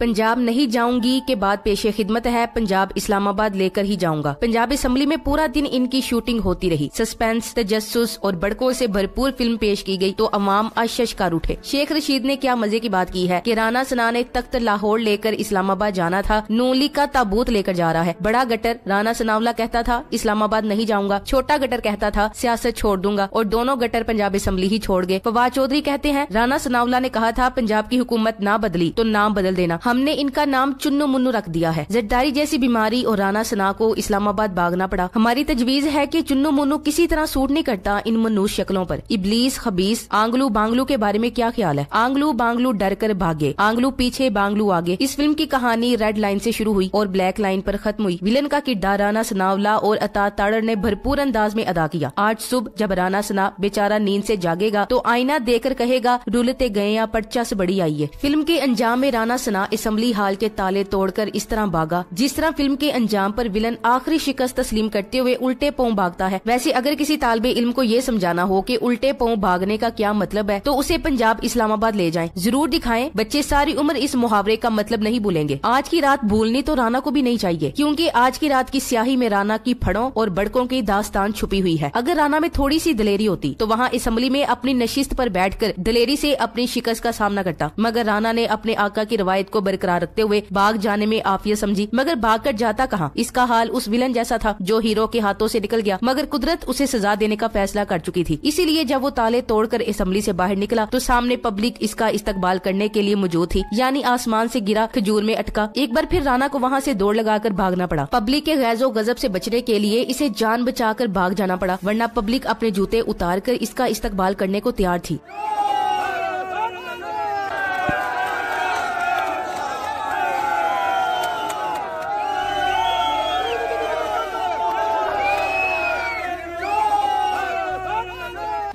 पंजाब नहीं जाऊंगी के बाद पेशे खिदमत है, पंजाब इस्लामाबाद लेकर ही जाऊंगा। पंजाब असेंबली में पूरा दिन इनकी शूटिंग होती रही। सस्पेंस, तजस्सुस और बड़कों से भरपूर फिल्म पेश की गई तो अवाम अशशकार उठे। शेख रशीद ने क्या मजे की बात की है कि राना सना ने तख्त लाहौर लेकर इस्लामाबाद जाना था, नून लीग का ताबूत लेकर जा रहा है। बड़ा गटर राना सनावला कहता था इस्लामाबाद नहीं जाऊंगा, छोटा गटर कहता था सियासत छोड़ दूंगा, और दोनों गटर पंजाब असेंबली ही छोड़ गए। फवाद चौधरी कहते हैं राना सनावला ने कहा था पंजाब की हुकूमत ना बदली तो नाम बदल देना, हमने इनका नाम चुन्नू मुन्नू रख दिया है। जरदारी जैसी बीमारी और राना सना को इस्लामाबाद भागना पड़ा। हमारी तजवीज है कि चुन्नू मुन्नू किसी तरह सूट नहीं करता इन मनुष्य शक्लों पर। इबलीस, खबीस, आंगलू बांगलू के बारे में क्या ख्याल है? आंगलू बांगलू डर कर भागे, आंगलू पीछे बांगलू आगे। इस फिल्म की कहानी रेड लाइन से शुरू हुई और ब्लैक लाइन पर खत्म हुई। विलन का किरदार राना सनावला और अता ताड़र ने भरपूर अंदाज में अदा किया। आज सुबह जब राना सना बेचारा नींद से जागेगा तो आईना देकर कहेगा रुलते गए या पर्चा से बड़ी आई है। फिल्म के अंजाम में राना सना असेंबली हाल के ताले तोड़कर इस तरह भागा जिस तरह फिल्म के अंजाम पर विलन आखिरी शिकस्त तस्लीम करते हुए उल्टे पांव भागता है। वैसे अगर किसी तालिबे इल्म को ये समझाना हो कि उल्टे पांव भागने का क्या मतलब है तो उसे पंजाब इस्लामाबाद ले जाएं, जरूर दिखाएं। बच्चे सारी उम्र इस मुहावरे का मतलब नहीं भूलेंगे। आज की रात भूलनी तो राना को भी नहीं चाहिए, क्योंकि आज की रात की स्याही में राना की फड़ों और बड़कों की दास्तान छुपी हुई है। अगर राना में थोड़ी सी दलेरी होती तो वहाँ असेंबली में अपनी नशिस्त पर बैठकर दलेरी से अपनी शिकस्त का सामना करता, मगर राना ने अपने आका की रवायत को बरकरार रखते हुए भाग जाने में आफियत समझी। मगर भाग कर जाता कहाँ? इसका हाल उस विलन जैसा था जो हीरो के हाथों से निकल गया, मगर कुदरत उसे सजा देने का फैसला कर चुकी थी। इसीलिए जब वो ताले तोड़कर असेंबली से बाहर निकला तो सामने पब्लिक इसका इस्तकबाल करने के लिए मौजूद थी, यानी आसमान से गिरा खजूर में अटका। एक बार फिर राना को वहाँ से दौड़ लगाकर भागना पड़ा। पब्लिक के गैज़ो गजब से बचने के लिए इसे जान बचाकर भाग जाना पड़ा, वरना पब्लिक अपने जूते उतार कर इसका इस्तकबाल करने को तैयार थी।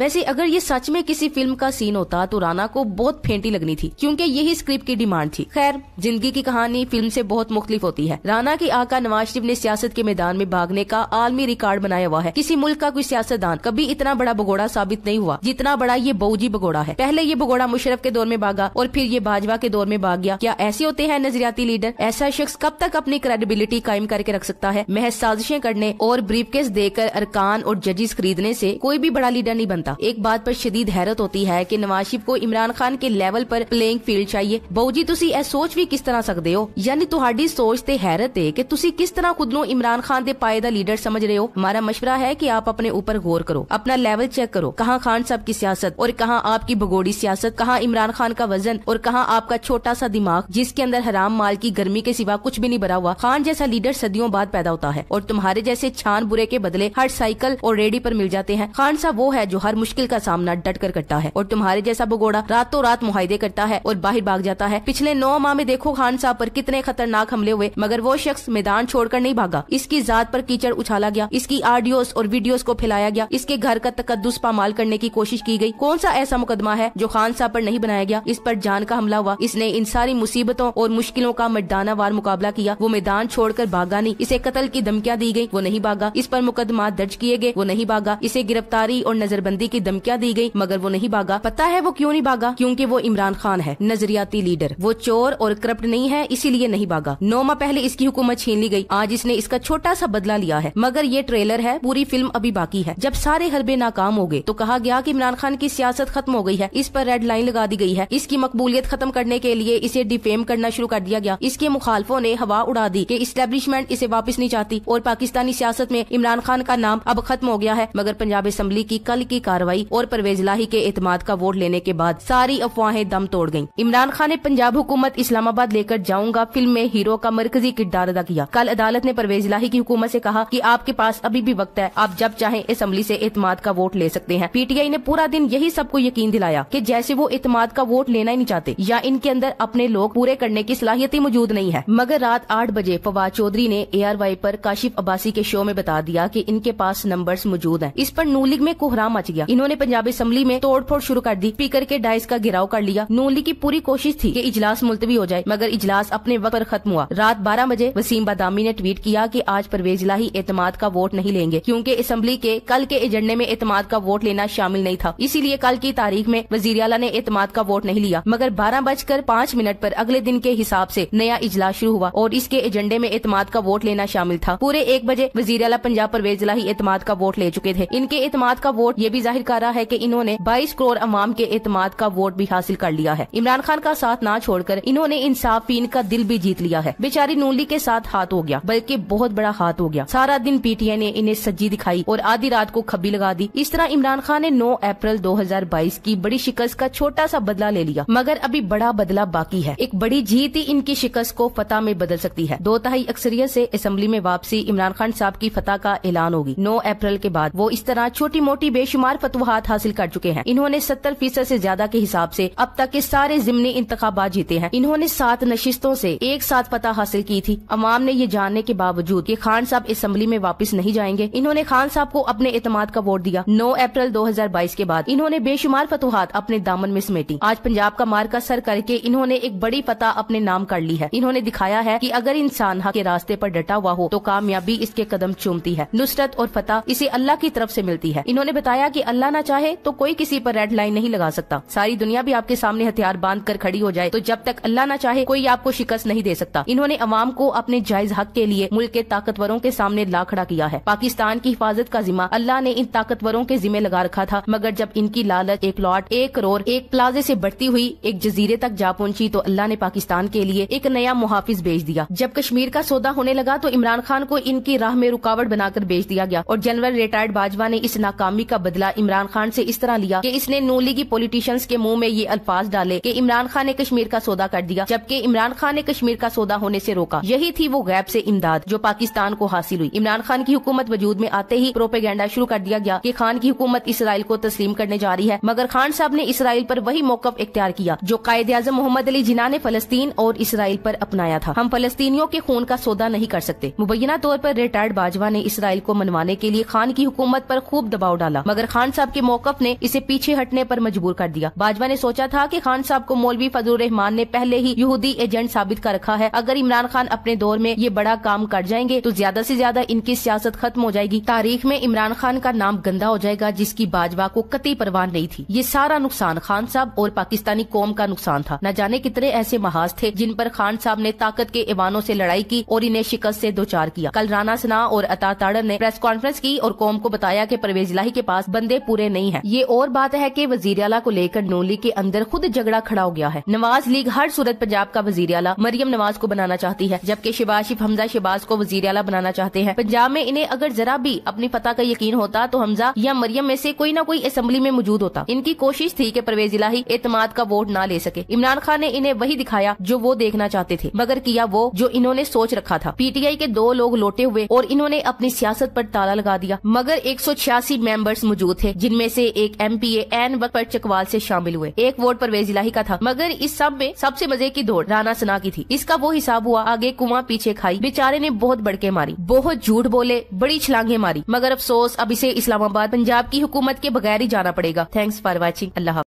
वैसे अगर ये सच में किसी फिल्म का सीन होता तो राना को बहुत फेंटी लगनी थी, क्योंकि यही स्क्रिप्ट की डिमांड थी। खैर, जिंदगी की कहानी फिल्म से बहुत मुख्तलिफ होती है। राना के आका नवाज शरीफ ने सियासत के मैदान में भागने का आलमी रिकॉर्ड बनाया हुआ है। किसी मुल्क का कोई सियासतदान कभी इतना बड़ा भगोड़ा साबित नहीं हुआ जितना बड़ा ये बऊजी भगोड़ा है। पहले ये भगोड़ा मुशर्रफ के दौर में भागा और फिर ये बाजवा के दौर में भाग गया। क्या ऐसे होते हैं नजरियाती लीडर? ऐसा शख्स कब तक अपनी क्रेडिबिलिटी कायम करके रख सकता है? महज साजिशें करने और ब्रीफकेस देकर अरकान और जजेस खरीदने से कोई भी बड़ा लीडर नहीं बनता। एक बात पर शदीद हैरत होती है कि नवाज शरीफ को इमरान खान के लेवल पर प्लेइंग फील्ड चाहिए। बाऊ जी तुसी ऐ सोच भी किस तरह सकते हो? यानी तुहाडी सोच ते हैरत है कि तुसी किस तरह खुद नो इमरान खान दे पाए दा लीडर समझ रहे हो। हमारा मशवरा है कि आप अपने ऊपर गौर करो, अपना लेवल चेक करो। कहाँ खान साहब की सियासत और कहाँ आपकी भगोड़ी सियासत, कहाँ इमरान खान का वजन और कहाँ आपका छोटा सा दिमाग जिसके अंदर हराम माल की गर्मी के सिवा कुछ भी नहीं भरा हुआ। खान जैसा लीडर सदियों बाद पैदा होता है और तुम्हारे जैसे छान बुरे के बदले हर साइकिल और रेडी पर मिल जाते हैं। खान साहब वो है जो हर मुश्किल का सामना डट कर करता है और तुम्हारे जैसा भगोड़ा रातों रात मुहाइदे करता है और बाहर भाग जाता है। पिछले 9 माह में देखो खान साहब पर कितने खतरनाक हमले हुए, मगर वो शख्स मैदान छोड़कर नहीं भागा। इसकी जात पर कीचड़ उछाला गया, इसकी ऑडियोस और वीडियोस को फैलाया गया, इसके घर का तकद्दुस पामाल करने की कोशिश की गई। कौन सा ऐसा मुकदमा है जो खान साहब पर नहीं बनाया गया? इस पर जान का हमला हुआ। इसने इन सारी मुसीबतों और मुश्किलों का मर्दाना वार मुकाबला किया। वो मैदान छोड़कर भागा नहीं। इसे कत्ल की धमकियां दी गई, वो नहीं भागा। इस पर मुकदमा दर्ज किए गए, वो नहीं भागा। इसे गिरफ्तारी और नजरबंदी की धमकियां दी गई, मगर वो नहीं भागा। पता है वो क्यों नहीं भागा? क्योंकि वो इमरान खान है, नजरियाती लीडर। वो चोर और करप्ट नहीं है, इसीलिए नहीं भागा। 9 माह पहले इसकी हुकूमत छीन ली गई, आज इसने इसका छोटा सा बदला लिया है। मगर ये ट्रेलर है, पूरी फिल्म अभी बाकी है। जब सारे हरबे नाकाम हो गए तो कहा गया कि इमरान खान की सियासत खत्म हो गई है, इस पर रेड लाइन लगा दी गई है। इसकी मकबूलियत खत्म करने के लिए इसे डिफेम करना शुरू कर दिया गया। इसके मुखालफों ने हवा उड़ा दी कि इस्टेब्लिशमेंट इसे वापस नहीं चाहती और पाकिस्तानी सियासत में इमरान खान का नाम अब खत्म हो गया है। मगर पंजाब असेंबली की कल की कार्रवाई और परवेज लाही के एतमाद का वोट लेने के बाद सारी अफवाहें दम तोड़ गईं। इमरान खान ने पंजाब हुकूमत इस्लामाबाद लेकर जाऊंगा फिल्म में हीरो का मरकजी किरदार अदा किया। कल अदालत ने परवेज लाही की हुकूमत से कहा कि आपके पास अभी भी वक्त है, आप जब चाहें असेंबली से एतमाद का वोट ले सकते हैं। पीटीआई ने पूरा दिन यही सबको यकीन दिलाया कि जैसे वो एतमाद का वोट लेना ही नहीं चाहते या इनके अंदर अपने लोग पूरे करने की सलाहियत ही मौजूद नहीं है। मगर रात 8 बजे फवाद चौधरी ने ARY पर काशिफ अब्बासी के शो में बता दिया कि इनके पास नंबर्स मौजूद हैं। इस पर नून लीग में कोहराम मच गया। इन्होंने पंजाब असेंबली में तोड़फोड़ शुरू कर दी, स्पीकर के डाइस का घेराव कर लिया। नून लीग की पूरी कोशिश थी कि इजलास मुलतवी हो जाए, मगर इजलास अपने वक्त पर खत्म हुआ। रात 12 बजे वसीम बादामी ने ट्वीट किया कि आज परवेज इलाही एतमाद का वोट नहीं लेंगे, क्योंकि असेंबली के कल के एजेंडे में एतमाद का वोट लेना शामिल नहीं था, इसीलिए कल की तारीख में वजीर आला ने एतमाद का वोट नहीं लिया। मगर 12:05 पर अगले दिन के हिसाब से नया इजलास शुरू हुआ और इसके एजेंडे में एतमाद का वोट लेना शामिल था। पूरे 1 बजे वजीर आला पंजाब परवेज इलाही एतमाद का वोट ले चुके थे। इनके एतमाद का वोट ये भी जाहिर कर रहा है कि इन्होंने 22 करोड़ अवाम के एतमाद का वोट भी हासिल कर लिया है। इमरान खान का साथ ना छोड़कर इन्होंने इंसाफीन का दिल भी जीत लिया है। बेचारी नून लीग के साथ हाथ हो गया, बल्कि बहुत बड़ा हाथ हो गया। सारा दिन पीटीआई ने इन्हें सज्जी दिखाई और आधी रात को खब्बी लगा दी। इस तरह इमरान खान ने 9 अप्रैल 2022 की बड़ी शिकस्त का छोटा सा बदला ले लिया, मगर अभी बड़ा बदला बाकी है। एक बड़ी जीत ही इनकी शिकस्त को फतह में बदल सकती है। 2/3 अक्सरियत से असेंबली में वापसी इमरान खान साहब की फतह का ऐलान होगी। 9 अप्रैल के बाद वो इस तरह छोटी मोटी बेशुमार फतवाहात हासिल कर चुके हैं। इन्होंने 70% से ज्यादा के हिसाब से अब तक के सारे जिमनी इंतखाबात जीते हैं। इन्होंने 7 नशिस्तों से एक साथ फतह हासिल की थी। अवाम ने ये जानने के बावजूद कि खान साहब असेंबली में वापस नहीं जाएंगे, इन्होंने खान साहब को अपने एतमाद का वोट दिया। 9 अप्रैल 2022 के बाद इन्होंने बेशुमार फतवाहात अपने दामन में समेटी। आज पंजाब का मार्का सर करके इन्होंने एक बड़ी फतह अपने नाम कर ली है। इन्होंने दिखाया है कि अगर इंसान हक के रास्ते पर डटा हुआ हो तो कामयाबी इसके कदम चूमती है। नुसरत और फतह इसे अल्लाह की तरफ से मिलती है। इन्होंने बताया कि अल्लाह ना चाहे तो कोई किसी पर रेड लाइन नहीं लगा सकता। सारी दुनिया भी आपके सामने हथियार बांध कर खड़ी हो जाए तो जब तक अल्लाह ना चाहे कोई आपको शिकस्त नहीं दे सकता। इन्होंने अवाम को अपने जायज हक के लिए मुल्क के ताकतवरों के सामने ला खड़ा किया है। पाकिस्तान की हिफाजत का जिम्मा अल्लाह ने इन ताकतवरों के जिम्मे लगा रखा था, मगर जब इनकी लालच एक लॉट, एक करोड़, एक प्लाजे से बढ़ती हुई एक जजीरे तक जा पहुंची तो अल्लाह ने पाकिस्तान के लिए एक नया मुहाफिज भेज दिया। जब कश्मीर का सौदा होने लगा तो इमरान खान को इनकी राह में रुकावट बनाकर भेज दिया गया और जनरल रिटायर्ड बाजवा ने इस नाकामी का बदला इमरान खान से इस तरह लिया कि इसने नून लीगी पॉलिटिशियंस के मुंह में ये अल्फाज डाले कि इमरान खान ने कश्मीर का सौदा कर दिया, जबकि इमरान खान ने कश्मीर का सौदा होने से रोका। यही थी वो गैप से इमदाद जो पाकिस्तान को हासिल हुई। इमरान खान की हुकूमत वजूद में आते ही प्रोपेगेंडा शुरू कर दिया गया कि खान की हुकूमत इसराइल को तस्लीम करने जा रही है, मगर खान साहब ने इसराइल पर वही मौकफ इख्तियार किया जो कायदे आज़म मोहम्मद अली जिन्ना ने फलस्तीन और इसराइल पर अपनाया था। हम फलस्तीनियों के खून का सौदा नहीं कर सकते। मुबैना तौर पर रिटायर्ड बाजवा ने इसराइल को मनवाने के लिए खान की हुकूमत पर खूब दबाव डाला, मगर खान साहब के मौकफ ने इसे पीछे हटने पर मजबूर कर दिया। बाजवा ने सोचा था कि खान साहब को मौलवी फजलुर रहमान ने पहले ही यहूदी एजेंट साबित कर रखा है। अगर इमरान खान अपने दौर में ये बड़ा काम कर जाएंगे तो ज्यादा से ज्यादा इनकी सियासत खत्म हो जाएगी। तारीख में इमरान खान का नाम गंदा हो जाएगा, जिसकी बाजवा को कतई परवाह नहीं थी। ये सारा नुकसान खान साहब और पाकिस्तानी कौम का नुकसान था। न जाने कितने ऐसे महाज थे जिन पर खान साहब ने ताकत के ऐवानों से लड़ाई की और इन्हें शिकस्त से दो चार किया। कल राना सना और अता ताड़र ने प्रेस कॉन्फ्रेंस की और कौम को बताया कि परवेज इलाही के पास बंदे पूरे नहीं है। ये और बात है कि वजीर आला को लेकर नून लीग के अंदर खुद झगड़ा खड़ा हो गया है। नवाज लीग हर सूरत पंजाब का वजीर आला मरियम नवाज को बनाना चाहती है, जबकि शहबाज हमजा शहबाज को वजीर आला बनाना चाहते हैं। पंजाब में इन्हें अगर जरा भी अपनी फतह का यकीन होता तो हमजा या मरियम में से कोई न कोई असेंबली में मौजूद होता। इनकी कोशिश थी कि परवेज इलाही एतमाद का वोट ना ले सके। इमरान खान ने इन्हें वही दिखाया जो वो देखना चाहते थे, मगर किया वो जो इन्होंने सोच रखा था। पीटीआई के 2 लोग लौटे हुए और इन्होंने अपनी सियासत पर ताला लगा दिया, मगर 186 मेंबर्स मौजूद थे, जिनमें से एक एमपीए एन वक्त पर चकवाल से शामिल हुए। एक वोट परवेज इलाही का था, मगर इस सब में सबसे मजे की दौड़ राना सना की थी। इसका वो हिसाब हुआ, आगे कुआं पीछे खाई। बेचारे ने बहुत बड़के मारी, बहुत झूठ बोले, बड़ी छलांगे मारी, मगर अफसोस अब इसे इस्लामाबाद पंजाब की हुकूमत के बगैर ही जाना पड़ेगा। Thanks for watching. अल्लाह।